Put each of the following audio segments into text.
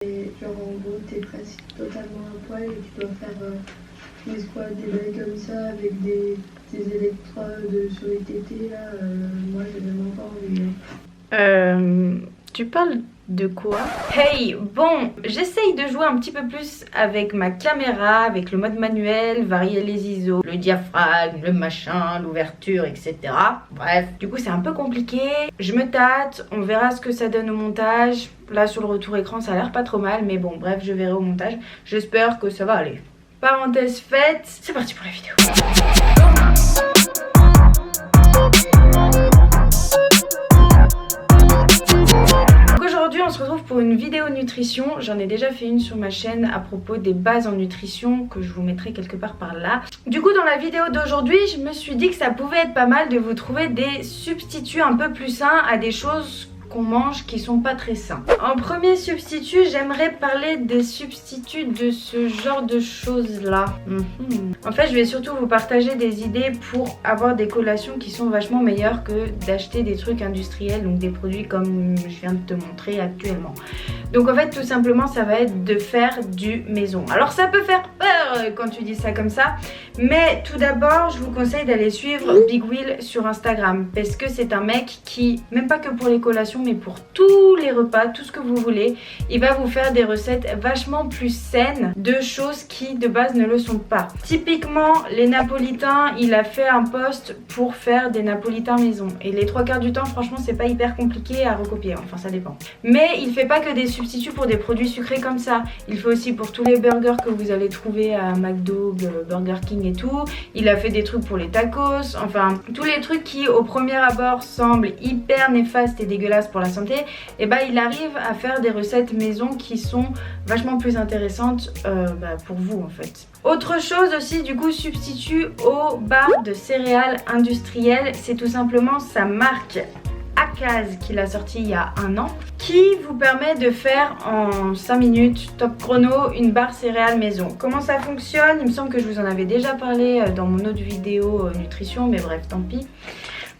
Et genre en gros t'es presque totalement à poil et tu dois faire des squats, des bails comme ça avec des électrodes sur les tétés là. Moi j'ai vraiment pas envie. Tu parles de quoi? Hey, bon, j'essaye de jouer un petit peu plus avec ma caméra, avec le mode manuel, varier les ISO, le diaphragme, le machin, l'ouverture, etc. Bref, du coup c'est un peu compliqué. Je me tâte, on verra ce que ça donne au montage. Là sur le retour écran ça a l'air pas trop mal, mais bon bref, je verrai au montage. J'espère que ça va aller. Parenthèse faite, c'est parti pour la vidéo. Aujourd'hui on se retrouve pour une vidéo nutrition. J'en ai déjà fait une sur ma chaîne à propos des bases en nutrition que je vous mettrai quelque part par là. Du coup dans la vidéo d'aujourd'hui je me suis dit que ça pouvait être pas mal de vous trouver des substituts un peu plus sains à des choses qu'on mange qui sont pas très sains. En premier substitut, j'aimerais parler des substituts de ce genre de choses là. En fait je vais surtout vous partager des idées pour avoir des collations qui sont vachement meilleures que d'acheter des trucs industriels, donc des produits comme je viens de te montrer actuellement. Donc en fait tout simplement ça va être de faire du maison. Alors ça peut faire peur quand tu dis ça comme ça, mais tout d'abord je vous conseille d'aller suivre Big Will sur Instagram, parce que c'est un mec qui, même pas que pour les collations mais pour tous les repas, tout ce que vous voulez, il va vous faire des recettes vachement plus saines de choses qui de base ne le sont pas. Typiquement les napolitains, il a fait un post pour faire des napolitains maison et les 3/4 du temps franchement c'est pas hyper compliqué à recopier, enfin ça dépend. Mais il fait pas que des substituts pour des produits sucrés comme ça, il fait aussi pour tous les burgers que vous allez trouver à McDo, Burger King et tout. Il a fait des trucs pour les tacos, enfin tous les trucs qui au premier abord semblent hyper néfastes et dégueulasses pour la santé, et bah il arrive à faire des recettes maison qui sont vachement plus intéressantes pour vous en fait. Autre chose aussi du coup, substitut aux barres de céréales industrielles, c'est tout simplement sa marque Akaz qu'il a sorti il y a un an, qui vous permet de faire en 5 minutes top chrono une barre céréales maison. Comment ça fonctionne? Il me semble que je vous en avais déjà parlé dans mon autre vidéo nutrition, mais bref tant pis.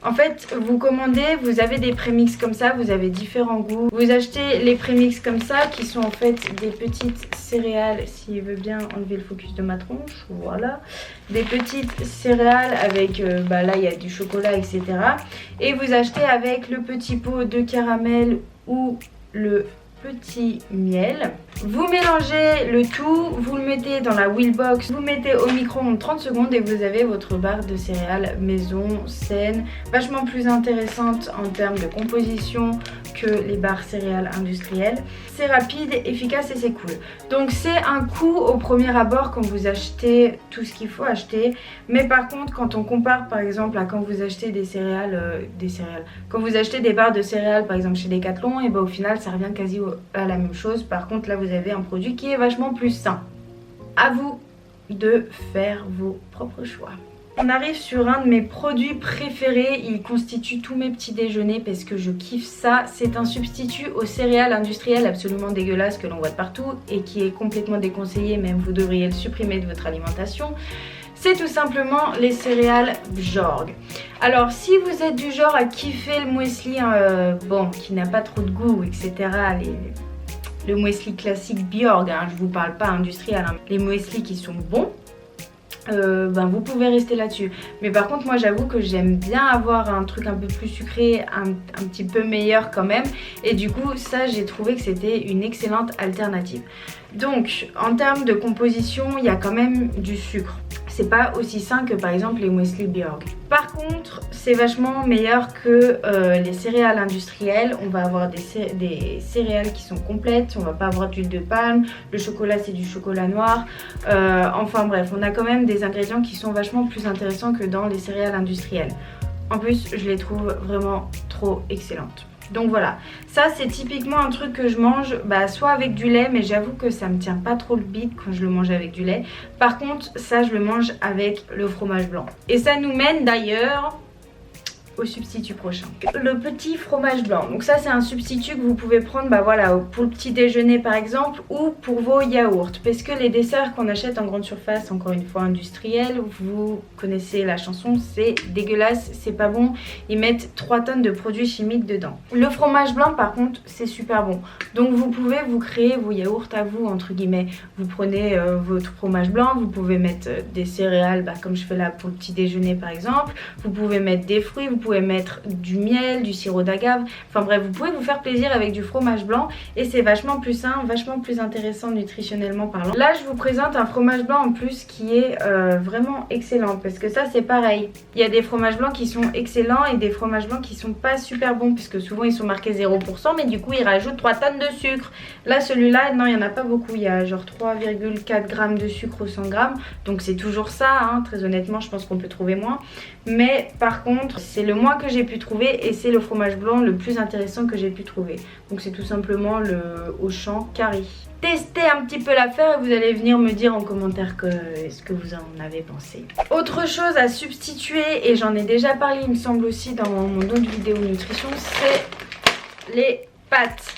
En fait, vous commandez, vous avez des prémix comme ça, vous avez différents goûts. Vous achetez les prémix comme ça, qui sont en fait des petites céréales, s'il veut bien enlever le focus de ma tronche, voilà. Des petites céréales avec, là il y a du chocolat, etc. Et vous achetez avec le petit pot de caramel ou le petit miel. Vous mélangez le tout, vous le mettez dans la Willbox, vous mettez au micro-ondes 30 secondes et vous avez votre barre de céréales maison saine, vachement plus intéressante en termes de composition que les barres céréales industrielles. C'est rapide, efficace et c'est cool. Donc c'est un coût au premier abord quand vous achetez tout ce qu'il faut acheter, mais par contre quand on compare par exemple à quand vous achetez des céréales, quand vous achetez des barres de céréales par exemple chez Decathlon, et au final ça revient quasi à la même chose. Par contre là vous avez un produit qui est vachement plus sain. À vous de faire vos propres choix. On arrive sur un de mes produits préférés, il constitue tous mes petits déjeuners parce que je kiffe ça. C'est un substitut aux céréales industrielles absolument dégueulasse que l'on voit de partout et qui est complètement déconseillé, même vous devriez le supprimer de votre alimentation. C'est tout simplement les céréales Bjorg. Alors si vous êtes du genre à kiffer le muesli qui n'a pas trop de goût, etc. Le muesli classique Bjorg, je vous parle pas industriel, les muesli qui sont bons, vous pouvez rester là-dessus. Mais par contre moi j'avoue que j'aime bien avoir un truc un peu plus sucré, un petit peu meilleur quand même. Et du coup ça j'ai trouvé que c'était une excellente alternative. Donc en termes de composition il y a quand même du sucre. C'est pas aussi sain que par exemple les muesli Bjorg. Par contre c'est vachement meilleur que les céréales industrielles. On va avoir des céréales qui sont complètes, on va pas avoir d'huile de palme, le chocolat c'est du chocolat noir, enfin bref on a quand même des ingrédients qui sont vachement plus intéressants que dans les céréales industrielles. En plus je les trouve vraiment trop excellentes. Donc voilà, ça c'est typiquement un truc que je mange soit avec du lait, mais j'avoue que ça me tient pas trop le bide quand je le mange avec du lait. Par contre ça je le mange avec le fromage blanc. Et ça nous mène d'ailleurs au substitut prochain. Le petit fromage blanc, donc ça c'est un substitut que vous pouvez prendre voilà, pour le petit déjeuner par exemple, ou pour vos yaourts, parce que les desserts qu'on achète en grande surface, encore une fois industriels, vous connaissez la chanson, c'est dégueulasse, c'est pas bon, ils mettent 3 tonnes de produits chimiques dedans. Le fromage blanc par contre c'est super bon, donc vous pouvez vous créer vos yaourts à vous entre guillemets. Vous prenez votre fromage blanc, vous pouvez mettre des céréales comme je fais là pour le petit déjeuner par exemple, vous pouvez mettre des fruits, vous pouvez mettre du miel, du sirop d'agave, enfin bref vous pouvez vous faire plaisir avec du fromage blanc et c'est vachement plus sain, vachement plus intéressant nutritionnellement parlant. Là je vous présente un fromage blanc en plus qui est vraiment excellent, parce que ça c'est pareil, il y a des fromages blancs qui sont excellents et des fromages blancs qui sont pas super bons, puisque souvent ils sont marqués 0%, mais du coup ils rajoutent 3 tonnes de sucre. Là celui-là non, il y en a pas beaucoup, il y a genre 3,4 grammes de sucre au 100 grammes, donc c'est toujours ça hein. Très honnêtement je pense qu'on peut trouver moins, mais par contre c'est le moins que j'ai pu trouver et c'est le fromage blanc le plus intéressant que j'ai pu trouver. Donc c'est tout simplement le Auchan Carré. Testez un petit peu l'affaire et vous allez venir me dire en commentaire ce que vous en avez pensé. Autre chose à substituer, et j'en ai déjà parlé il me semble aussi dans mon autre vidéo nutrition, c'est les pâtes.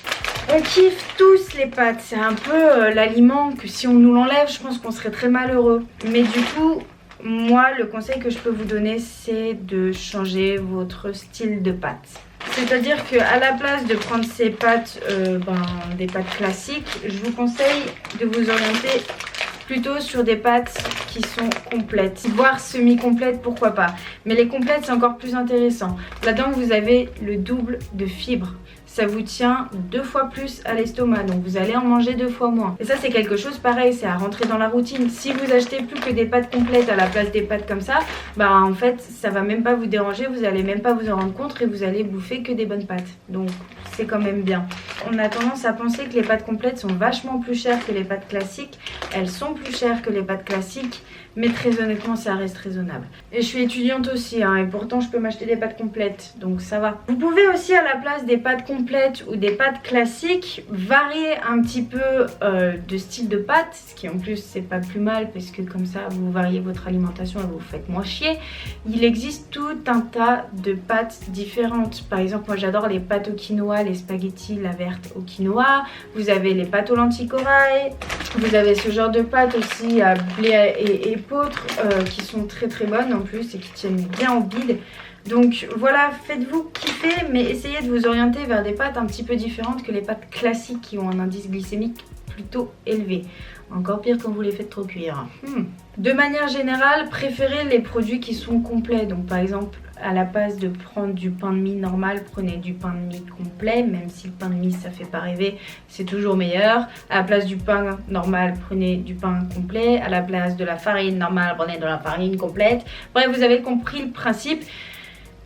On kiffe tous les pâtes, c'est un peu l'aliment que si on nous l'enlève je pense qu'on serait très malheureux. Mais du coup moi le conseil que je peux vous donner c'est de changer votre style de pâtes. C'est-à-dire qu'à la place de prendre ces pâtes, des pâtes classiques, je vous conseille de vous orienter plutôt sur des pâtes qui sont complètes, voire semi-complètes, pourquoi pas. Mais les complètes c'est encore plus intéressant. Là-dedans vous avez le double de fibres. Ça vous tient 2 fois plus à l'estomac, donc vous allez en manger 2 fois moins. Et ça c'est quelque chose pareil, c'est à rentrer dans la routine. Si vous achetez plus que des pâtes complètes à la place des pâtes comme ça, en fait ça va même pas vous déranger, vous allez même pas vous en rendre compte et vous allez bouffer que des bonnes pâtes. Donc c'est quand même bien. On a tendance à penser que les pâtes complètes sont vachement plus chères que les pâtes classiques. Elles sont plus chères que les pâtes classiques, mais très honnêtement ça reste raisonnable. Et je suis étudiante aussi hein, et pourtant je peux m'acheter des pâtes complètes, donc ça va. Vous pouvez aussi à la place des pâtes complètes ou des pâtes classiques varier un petit peu de style de pâtes, ce qui en plus c'est pas plus mal parce que comme ça vous variez votre alimentation et vous vous faites moins chier. Il existe tout un tas de pâtes différentes. Par exemple moi j'adore les pâtes au quinoa, les spaghettis, la verte au quinoa. Vous avez les pâtes aux lentilles corail, vous avez ce genre de pâtes aussi à blé et épeautre qui sont très très bonnes en plus et qui tiennent bien au bide. Donc voilà, faites-vous kiffer, mais essayez de vous orienter vers des pâtes un petit peu différentes que les pâtes classiques qui ont un indice glycémique plutôt élevé. Encore pire quand vous les faites trop cuire. De manière générale, préférez les produits qui sont complets. Donc par exemple, à la place de prendre du pain de mie normal, prenez du pain de mie complet, même si le pain de mie ça fait pas rêver, c'est toujours meilleur. À la place du pain normal, prenez du pain complet. À la place de la farine normale, prenez de la farine complète. Bref, vous avez compris le principe.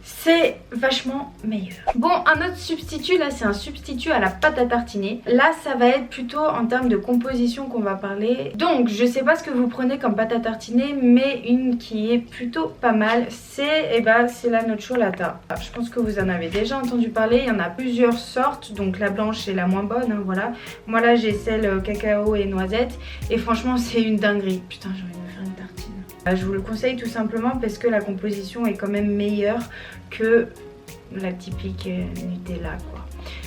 C'est vachement meilleur. Bon, un autre substitut, là c'est un substitut à la pâte à tartiner. Là ça va être plutôt en termes de composition qu'on va parler. Donc je sais pas ce que vous prenez comme pâte à tartiner, mais une qui est plutôt pas mal, c'est la nocciolata. Je pense que vous en avez déjà entendu parler, il y en a plusieurs sortes, donc la blanche est la moins bonne, hein, voilà. Moi là j'ai celle cacao et noisette, et franchement c'est une dinguerie. Putain, j'ai envie de me faire une tartine. Je vous le conseille tout simplement parce que la composition est quand même meilleure que la typique Nutella quoi.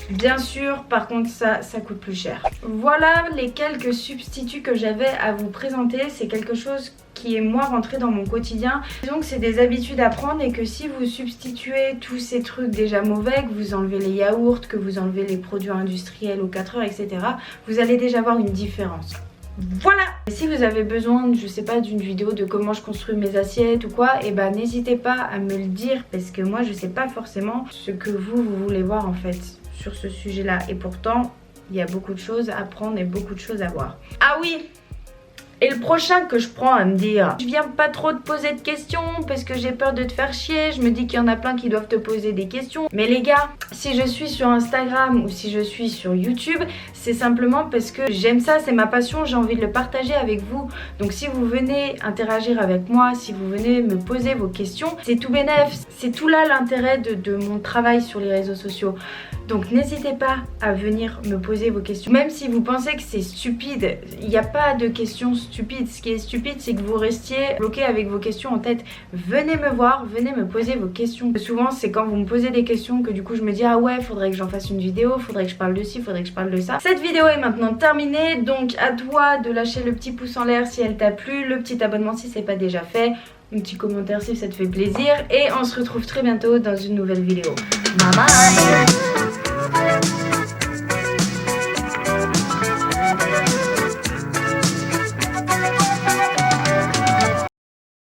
Bien sûr, par contre ça coûte plus cher. Voilà les quelques substituts que j'avais à vous présenter. C'est quelque chose qui est moi rentré dans mon quotidien. Disons que c'est des habitudes à prendre et que si vous substituez tous ces trucs déjà mauvais, que vous enlevez les yaourts, que vous enlevez les produits industriels aux 4 heures, etc., vous allez déjà voir une différence. Voilà! Et si vous avez besoin, je sais pas, d'une vidéo de comment je construis mes assiettes ou quoi, et n'hésitez pas à me le dire parce que moi je sais pas forcément ce que vous voulez voir en fait sur ce sujet là, et pourtant il y a beaucoup de choses à prendre et beaucoup de choses à voir. Ah oui! Et le prochain que je prends à me dire, je viens pas trop te poser de questions parce que j'ai peur de te faire chier, je me dis qu'il y en a plein qui doivent te poser des questions. Mais les gars, si je suis sur Instagram ou si je suis sur YouTube, c'est simplement parce que j'aime ça, c'est ma passion, j'ai envie de le partager avec vous. Donc si vous venez interagir avec moi, si vous venez me poser vos questions, c'est tout bénef, c'est tout là l'intérêt de mon travail sur les réseaux sociaux. Donc n'hésitez pas à venir me poser vos questions. Même si vous pensez que c'est stupide, il n'y a pas de questions stupides. Ce qui est stupide, c'est que vous restiez bloqué avec vos questions en tête. Venez me voir, venez me poser vos questions. Souvent c'est quand vous me posez des questions que du coup je me dis ah ouais, faudrait que j'en fasse une vidéo, faudrait que je parle de ci, faudrait que je parle de ça. Cette vidéo est maintenant terminée, donc à toi de lâcher le petit pouce en l'air si elle t'a plu, le petit abonnement si c'est pas déjà fait, un petit commentaire si ça te fait plaisir, et on se retrouve très bientôt dans une nouvelle vidéo. Bye bye.